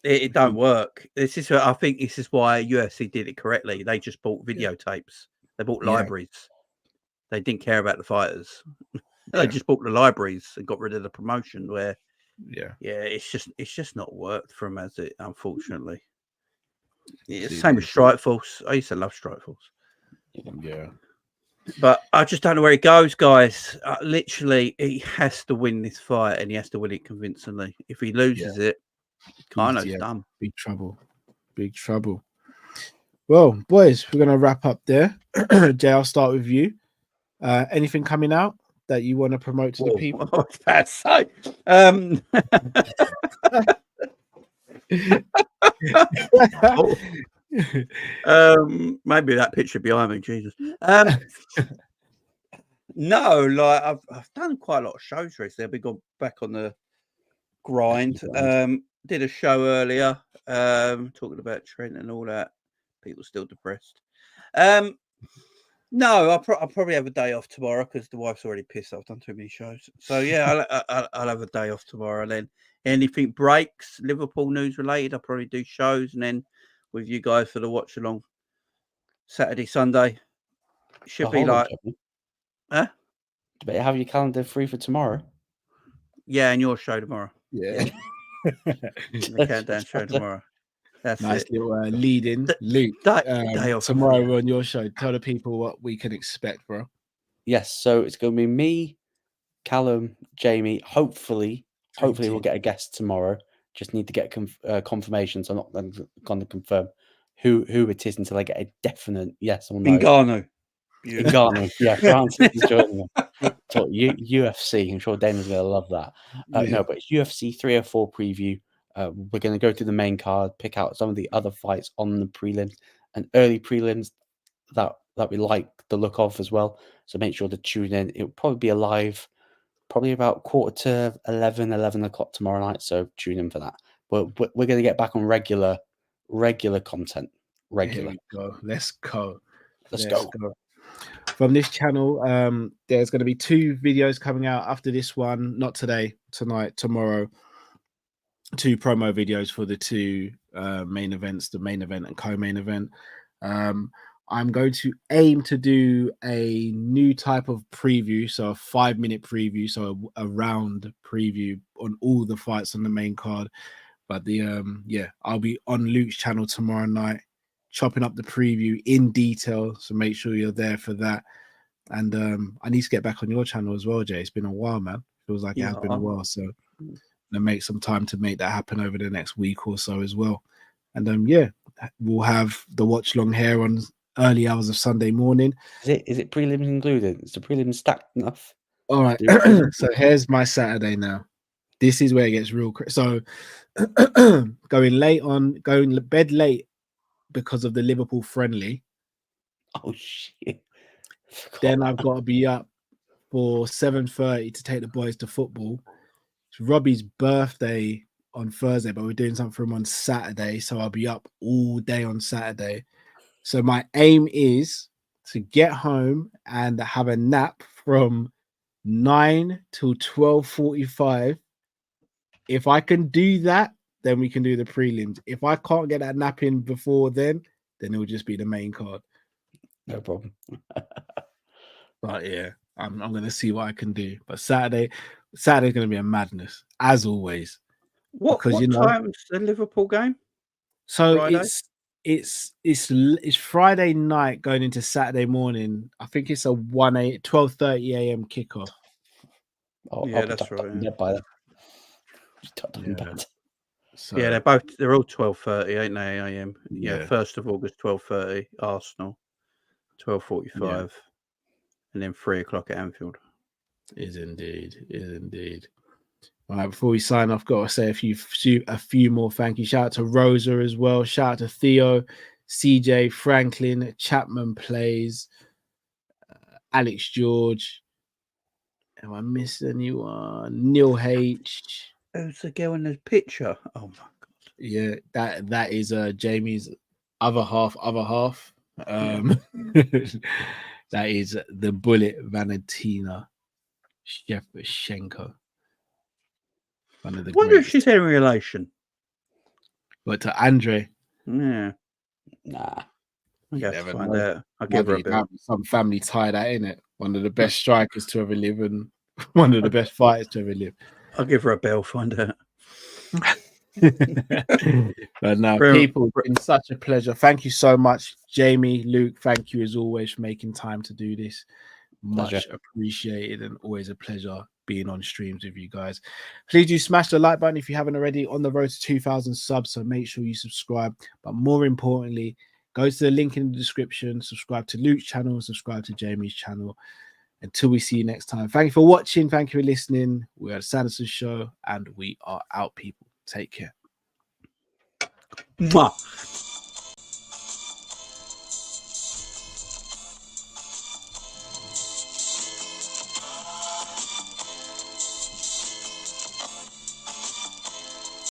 It don't work. I think this is why UFC did it correctly. They just bought videotapes. They bought libraries. They didn't care about the fighters. They just bought the libraries and got rid of the promotion. Where, it's just not worked for them, as it, unfortunately. It's the same with Strikeforce. I used to love Strikeforce. Yeah, but I just don't know where he goes, guys. Literally, he has to win this fight, and he has to win it convincingly. If he loses it, kind of done. Big trouble. Well, boys, we're gonna wrap up there. Jay, I'll start with you. Anything coming out that you want to promote to the people? Oh, that's so. Maybe that picture behind me, Jesus. No, like I've done quite a lot of shows recently. I've been going back on the grind. Did a show earlier, talking about Trent and all that. People still depressed. No, I'll probably have a day off tomorrow because the wife's already pissed. I've done too many shows. So yeah, I'll have a day off tomorrow. And then anything breaks, Liverpool news related, I'll probably do shows, and then with you guys for the watch along Saturday, Sunday. Should be like, huh? Do you have your calendar free for tomorrow? Yeah, and your show tomorrow. Yeah. The countdown show tomorrow. That's nice it. Little lead in, Luke. Day off tomorrow on your show. Tell the people what we can expect, bro. Yes, so it's going to be me, Callum, Jamie. Hopefully we'll get a guest tomorrow. Just need to get confirmation, so I'm not going to confirm who it is until I get a definite yes or no. Ngannou. Yeah, Francis is joining them. So UFC, I'm sure Dana's going to love that. No, but it's UFC 304 preview. We're going to go to the main card, pick out some of the other fights on the prelims and early prelims that we like the look of as well. So make sure to tune in. It'll probably be a live probably about 11 o'clock tomorrow night. So tune in for that. But we're going to get back on regular content. Regular. Here we go. Let's go. Let's go. From this channel, there's going to be 2 videos coming out after this one. Not today, tonight, tomorrow. 2 promo videos for the 2 main events, the main event and co-main event. I'm going to aim to do a new type of preview, so a 5-minute preview, so a round preview on all the fights on the main card. But I'll be on Luke's channel tomorrow night, chopping up the preview in detail. So make sure you're there for that. And I need to get back on your channel as well, Jay. It's been a while, man. Feels like it has been a while. So and make some time to make that happen over the next week or so as well. And we'll have the watch long here on early hours of Sunday morning. Is it prelims included? Is the prelims stacked enough? All right. So here's my Saturday now. This is where it gets real. So going to bed late because of the Liverpool friendly. Oh shit! Then I've got to be up for 7:30 to take the boys to football. It's Robbie's birthday on Thursday, but we're doing something for him on Saturday, so I'll be up all day on Saturday. So my aim is to get home and have a nap from 9 till 12:45. If I can do that, then we can do the prelims. If I can't get that nap in before then it will just be the main card. No problem. But yeah, I'm going to see what I can do. But Saturday's going to be a madness, as always. What time is the Liverpool game? So Friday? it's Friday night going into Saturday morning. I think it's a 12:30 a.m. kickoff. Yeah, that's right. Yeah. By then. So, yeah, they're all 12:30, ain't they? AM. Yeah, 1st of August, 12:30. Arsenal, 12:45, and then 3 o'clock at Anfield. Is indeed. All right, before we sign off, got to say a few more thank you. Shout out to Rosa as well. Shout out to Theo, CJ, Franklin, Chapman Plays, Alex George. Am I missing anyone? Neil H. Who's the girl in the picture? Oh my god! Yeah, that is Jamie's other half. That is the Bullet Valentina Shevchenko. One of the wonder if she's in relation. But to Andre? Yeah. Nah. I have to find out. I'll give her a bit. Some family tie that in it. One of the best strikers to ever live and one of the best fighters to ever live. I'll give her a bell, find out. But now, people, it's been such a pleasure. Thank you so much, Jamie, Luke. Thank you as always for making time to do this. Much appreciated, and always a pleasure being on streams with you guys. Please do smash the like button if you haven't already. On the road to 2,000 subs, so make sure you subscribe. But more importantly, go to the link in the description, subscribe to Luke's channel, subscribe to Jamie's channel. Until we see you next time, thank you for watching, thank you for listening. We are the Sanderson Show, and we are out, people. Take care. Mwah.